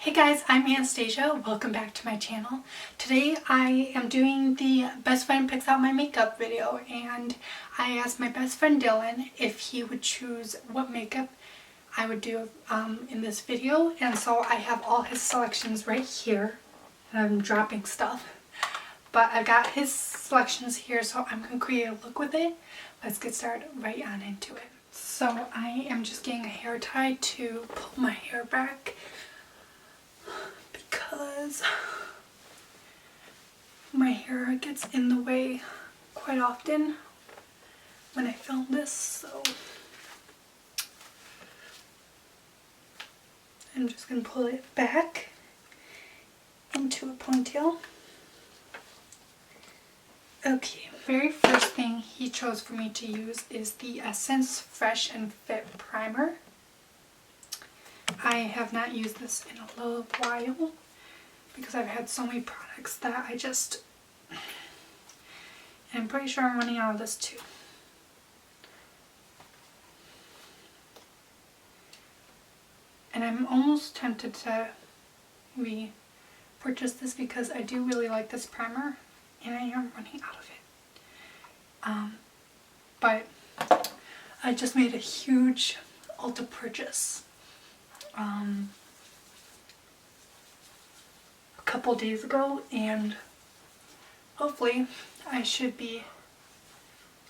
Hey guys, I'm Anastasia. Welcome back to my channel. Today I am doing the best friend picks out my makeup video, and I asked my best friend Dylan if he would choose what makeup I would do in this video, and so I have all his selections right here. I'm dropping stuff, but I've got his selections here, so I'm going to create a look with it. Let's get started right on into it. So I am just getting a hair tie to pull my hair back, because my hair gets in the way quite often when I film this, so I'm just going to pull it back into a ponytail. Okay, very first thing he chose for me to use is the Essence Fresh and Fit Primer. I have not used this in a little while because I've had so many products that I'm pretty sure I'm running out of this too. And I'm almost tempted to repurchase this because I do really like this primer and I am running out of it. But I just made a huge Ulta purchase a couple days ago, and hopefully I should be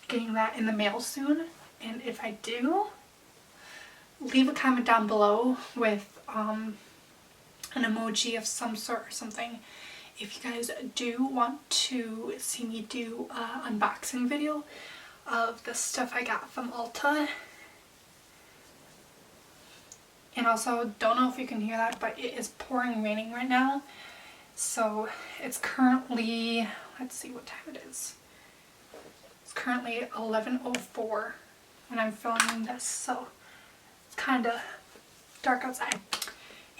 getting that in the mail soon. And if I do, leave a comment down below with an emoji of some sort or something if you guys do want to see me do an unboxing video of the stuff I got from Ulta. And also, don't know if you can hear that, but it is pouring raining right now. So it's currently, let's see what time it is. It's currently 11:04 when I'm filming this, so it's kind of dark outside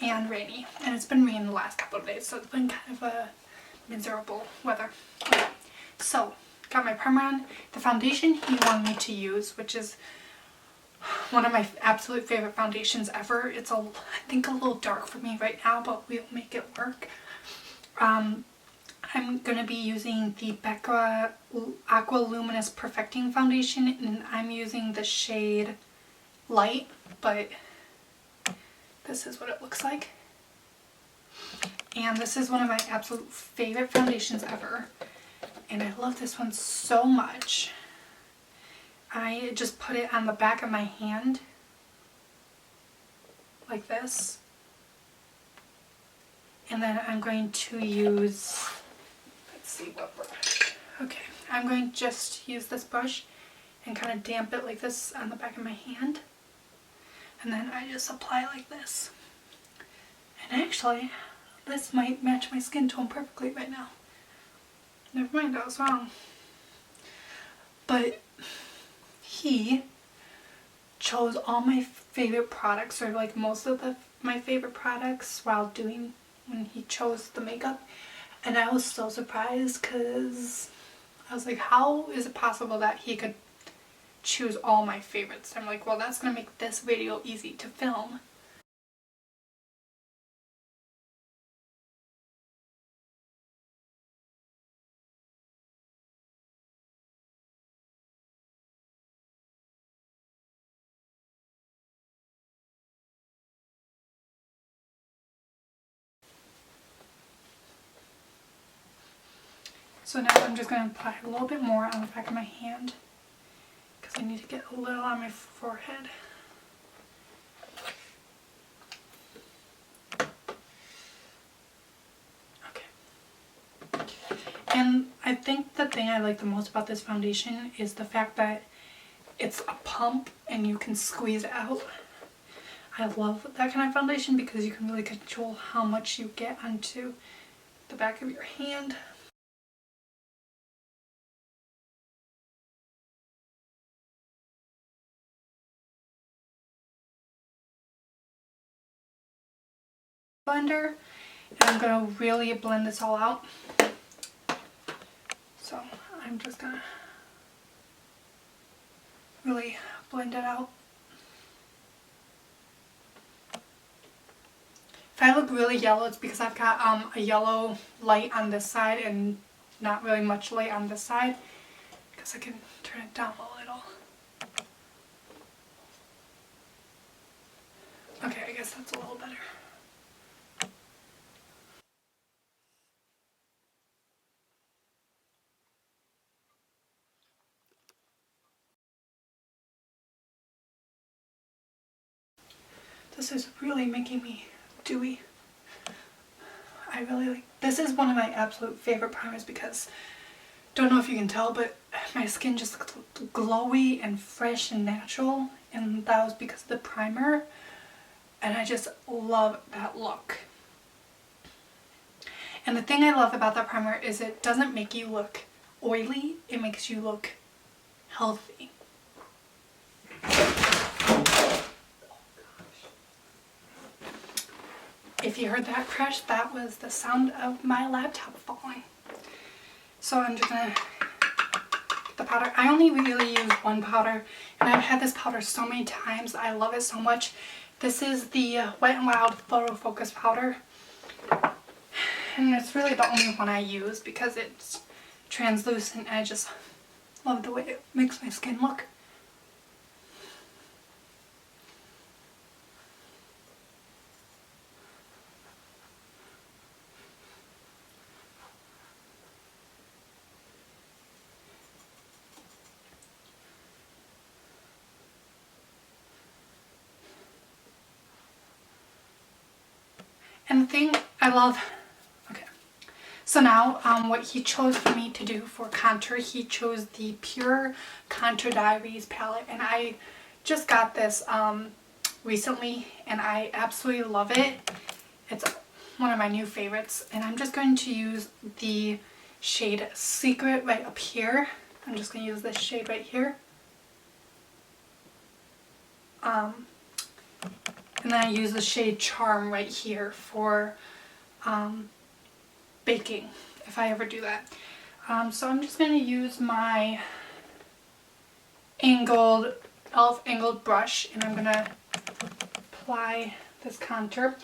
and rainy. And it's been raining the last couple of days, so it's been kind of a miserable weather. Okay, so got my primer on. The foundation he wanted me to use, which is one of my absolute favorite foundations ever. It's I think a little dark for me right now, but we'll make it work. I'm going to be using the Becca Aqua Luminous Perfecting Foundation, and I'm using the shade Light, but this is what it looks like. And this is one of my absolute favorite foundations ever, and I love this one so much. I just put it on the back of my hand like this, and then I'm going to use, let's see what brush. Okay, I'm going to just use this brush and kind of damp it like this on the back of my hand, and then I just apply it like this. And actually, this might match my skin tone perfectly right now. Never mind, I was wrong. But he chose all my favorite products, or like most of my favorite products, when he chose the makeup. And I was so surprised because I was like, how is it possible that he could choose all my favorites? I'm like, well, that's gonna make this video easy to film. So now I'm just going to apply a little bit more on the back of my hand because I need to get a little on my forehead. Okay. And I think the thing I like the most about this foundation is the fact that it's a pump and you can squeeze it out. I love that kind of foundation because you can really control how much you get onto the back of your hand. Blender, and I'm going to really blend this all out. So I'm just going to really blend it out. If I look really yellow, it's because I've got a yellow light on this side and not really much light on this side. Because I can turn it down a little. Okay, I guess that's a little better. This is really making me dewy. I really like, this is one of my absolute favorite primers because, don't know if you can tell, but my skin just looks glowy and fresh and natural, and that was because of the primer, and I just love that look. And the thing I love about that primer is it doesn't make you look oily, it makes you look healthy. If you heard that crash, that was the sound of my laptop falling. So I'm just gonna get the powder. I only really use one powder, and I've had this powder so many times. I love it so much. This is the Wet n Wild Photo Focus powder. And it's really the only one I use because it's translucent and I just love the way it makes my skin look. And the thing I love, okay, so now what he chose for me to do for contour, he chose the Pur Contour Diaries palette, and I just got this recently and I absolutely love it. It's one of my new favorites, and I'm just going to use the shade Secret right up here. I'm just going to use this shade right here. And then I use the shade Charm right here for baking, if I ever do that. So I'm just going to use my e.l.f. angled brush, and I'm going to apply this contour.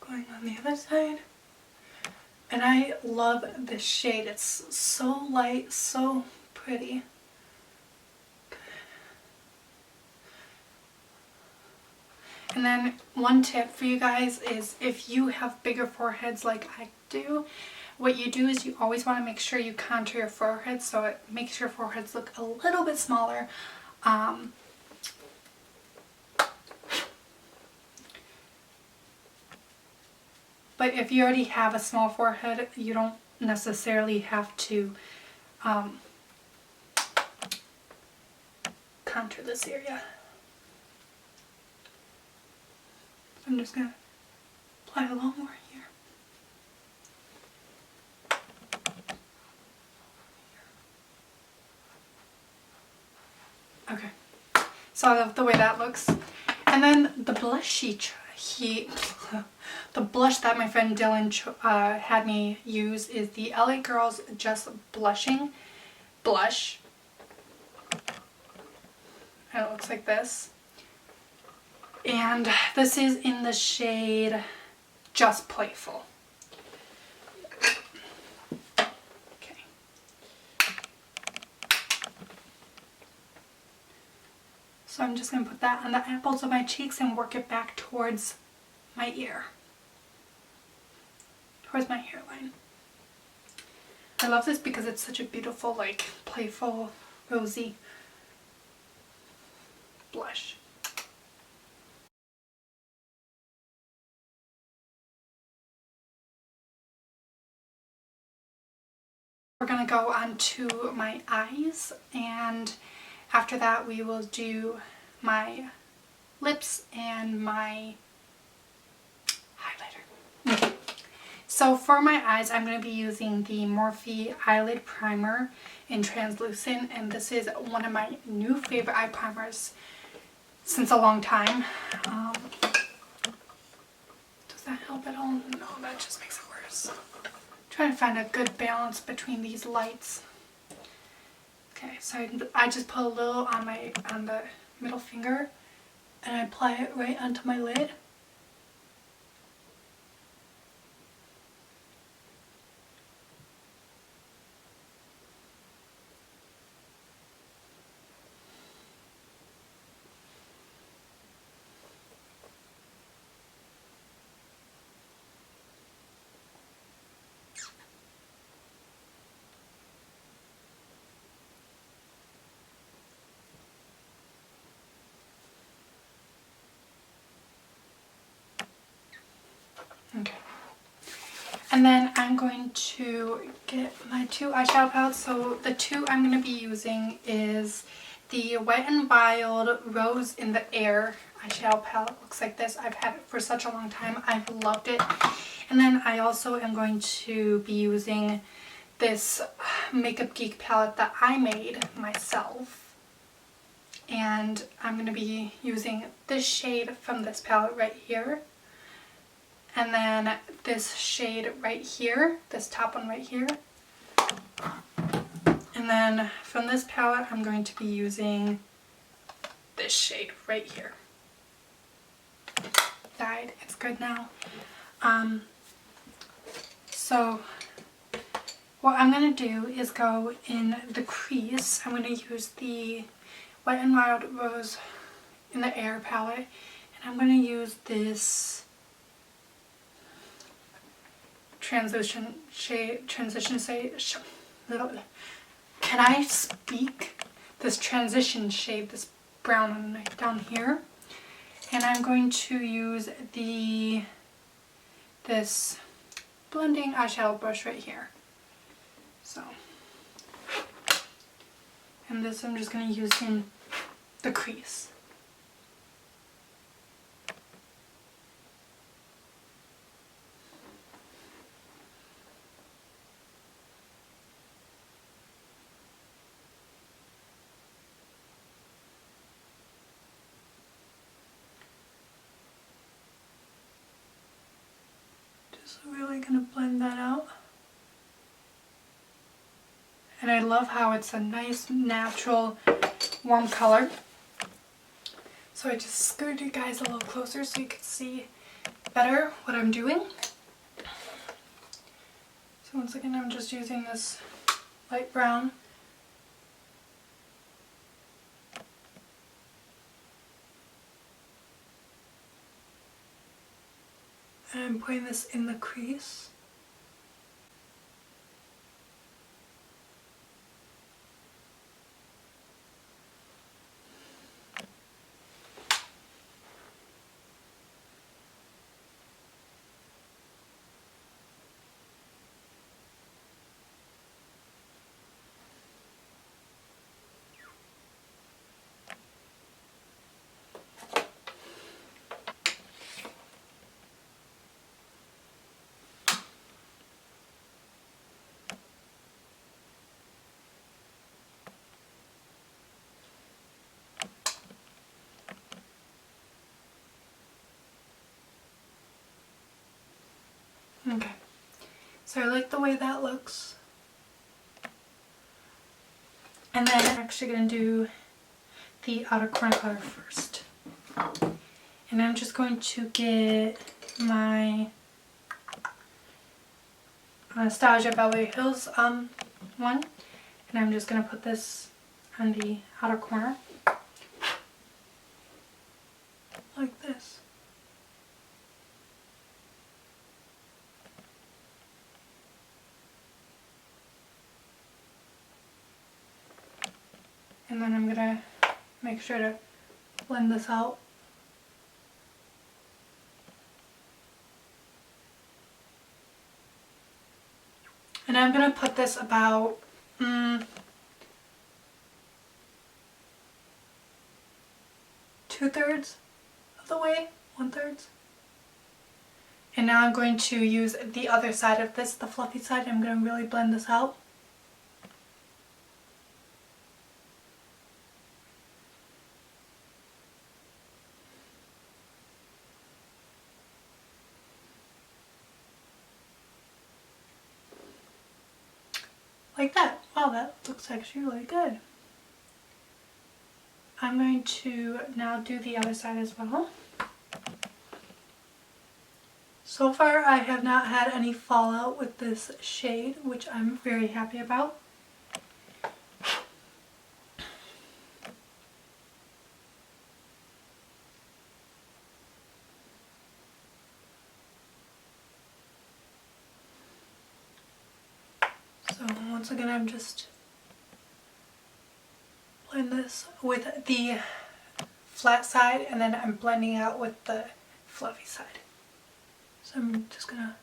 Going on the other side. And I love this shade. It's so light, so pretty. And then one tip for you guys is if you have bigger foreheads like I do, what you do is you always want to make sure you contour your forehead so it makes your foreheads look a little bit smaller. But if you already have a small forehead, you don't necessarily have to contour this area. So I'm just going to apply a little more here. Okay, so I love the way that looks. And then the blush the blush that my friend Dillan had me use is the LA Girls Just Blushing blush. And it looks like this. And this is in the shade Just Playful. Okay. So I'm just going to put that on the apples of my cheeks and work it back towards my ear. Towards my hairline. I love this because it's such a beautiful, like, playful, rosy blush. We're going to go on to my eyes, and after that we will do my lips and my highlighter. Okay. So for my eyes, I'm going to be using the Morphe Eyelid Primer in Translucent, and this is one of my new favorite eye primers since a long time. Does that little bit. Oh no, that just makes it worse. I'm trying to find a good balance between these lights. Okay, so I just put a little on the middle finger and I apply it right onto my lid. Okay. And then I'm going to get my two eyeshadow palettes. So the two I'm going to be using is the Wet n Wild Rose in the Air eyeshadow palette. Looks like this. I've had it for such a long time. I've loved it. And then I also am going to be using this Makeup Geek palette that I made myself. And I'm going to be using this shade from this palette right here. And then this shade right here, this top one right here. And then from this palette, I'm going to be using this shade right here. Dyed, it's good now. So what I'm going to do is go in the crease. I'm going to use the Wet n Wild Rose in the Air palette. And I'm going to use this transition shade, can I speak? This transition shade, this brown one right down here. And I'm going to use this blending eyeshadow brush right here. So, and this I'm just going to use in the crease. Just really going to blend that out. And I love how it's a nice, natural, warm color. So I just scooted you guys a little closer so you could see better what I'm doing. So once again, I'm just using this light brown. And I'm putting this in the crease. Okay, so I like the way that looks. And then I'm actually going to do the outer corner color first. And I'm just going to get my Anastasia Beverly Hills one. And I'm just going to put this on the outer corner. Like this. And then I'm going to make sure to blend this out. And I'm going to put this about 2/3 of the way, 1/3. And now I'm going to use the other side of this, the fluffy side. I'm going to really blend this out. like that. Wow, that looks actually really good. I'm going to now do the other side as well. So far I have not had any fallout with this shade, which I'm very happy about. So once again, I'm just blend this with the flat side, and then I'm blending out with the fluffy side. So I'm just gonna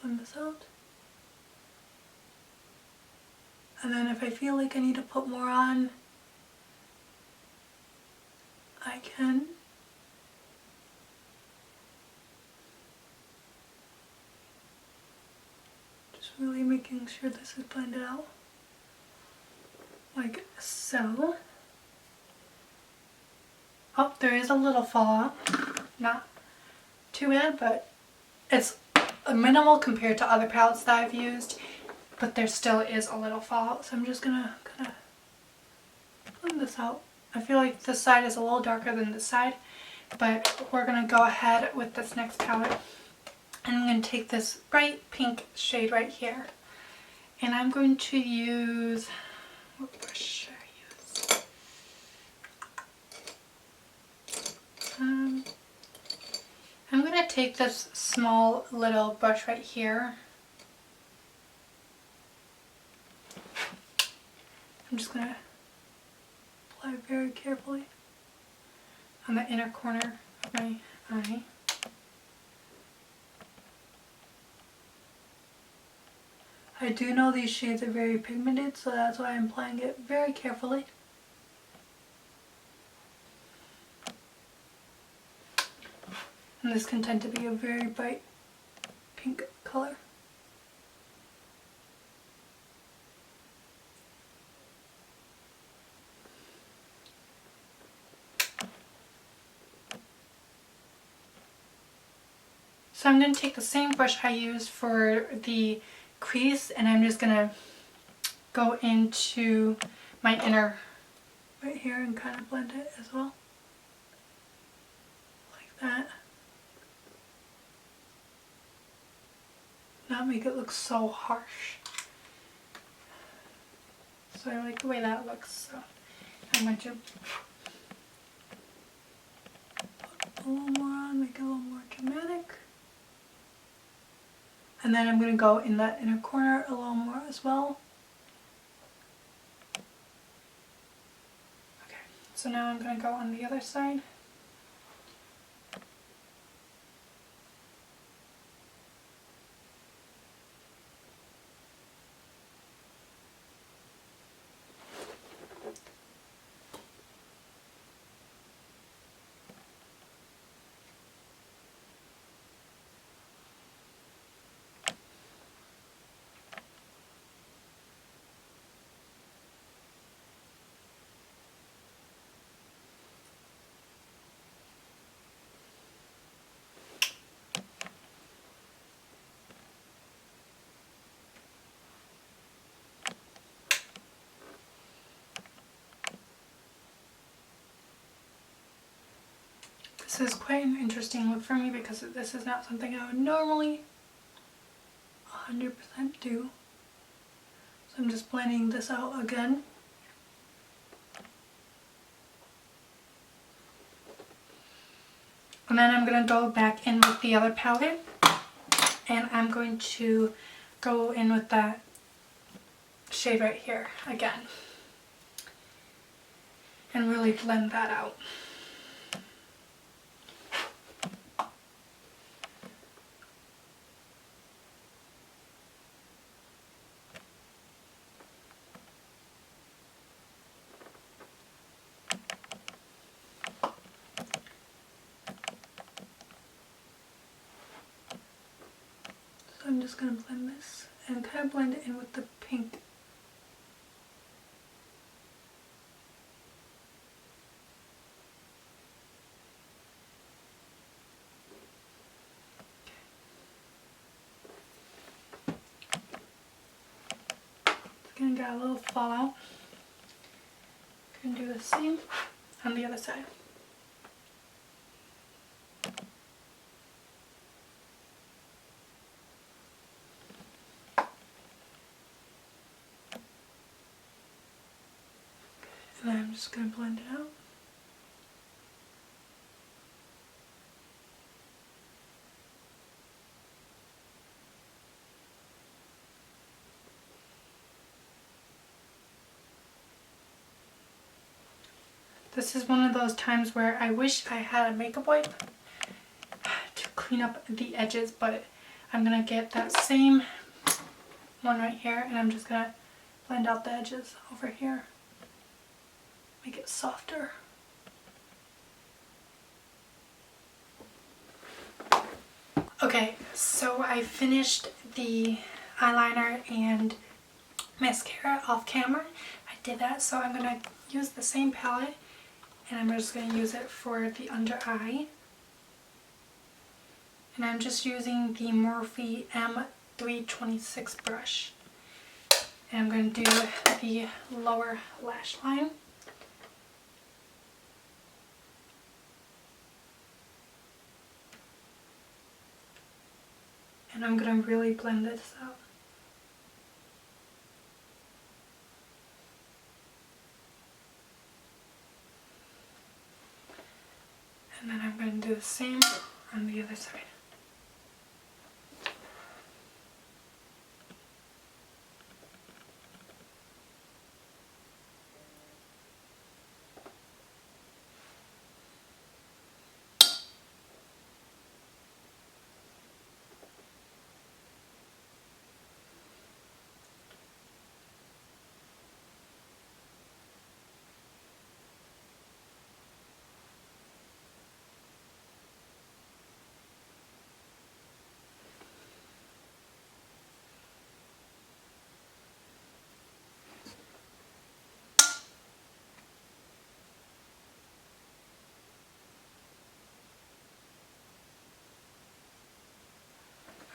blend this out. And then if I feel like I need to put more on, I can. Just really making sure this is blended out. Like so. Oh, there is a little fallout. Not too bad, but it's minimal compared to other palettes that I've used. But there still is a little fallout, so I'm just gonna kind of blend this out. I feel like this side is a little darker than this side, but we're gonna go ahead with this next palette. And I'm gonna take this bright pink shade right here, and I'm going to use, what brush should I use? I'm gonna take this small little brush right here. I'm just going to apply very carefully on the inner corner of my eye. I do know these shades are very pigmented, so that's why I'm applying it very carefully. And this can tend to be a very bright pink color. So I'm going to take the same brush I used for the crease, and I'm just going to go into my inner right here and kind of blend it as well. Like that. Not make it look so harsh. So I like the way that looks, so I'm going to put a little more on, make it a little more dramatic. And then I'm going to go in that inner corner a little more as well. Okay, so now I'm going to go on the other side. This is quite an interesting look for me because this is not something I would normally 100% do. So I'm just blending this out again. And then I'm going to go back in with the other palette, and I'm going to go in with that shade right here again and really blend that out. So I'm just going to blend this and kind of blend it in with the pink. gonna get a little fallout. Gonna do the same on the other side. And then I'm just gonna blend it out. This is one of those times where I wish I had a makeup wipe to clean up the edges, but I'm going to get that same one right here and I'm just going to blend out the edges over here. Make it softer. Okay, so I finished the eyeliner and mascara off camera. I did that, so I'm going to use the same palette. And I'm just going to use it for the under eye. And I'm just using the Morphe M326 brush. And I'm going to do the lower lash line. And I'm going to really blend this out. And then I'm going to do the same on the other side.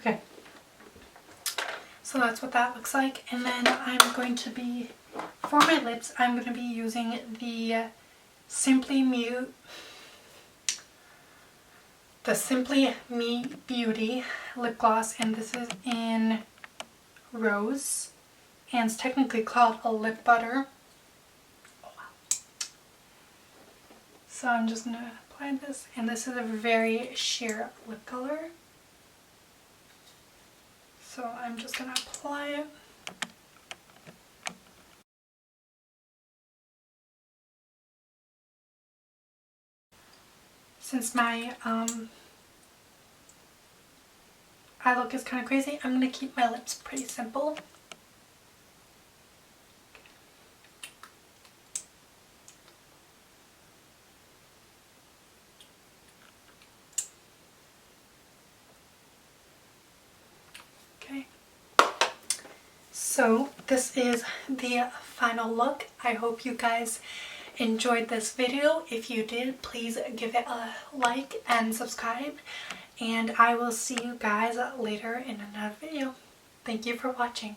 Okay, so that's what that looks like. And then I'm going to be, for my lips, I'm going to be using the Simply Me Beauty lip gloss, and this is in Rose, and it's technically called a lip butter. Oh, wow. So I'm just going to apply this, and this is a very sheer lip color. So I'm just going to apply it. Since my eye look is kind of crazy, I'm going to keep my lips pretty simple. So this is the final look. I hope you guys enjoyed this video. If you did, please give it a like and subscribe. And I will see you guys later in another video. Thank you for watching.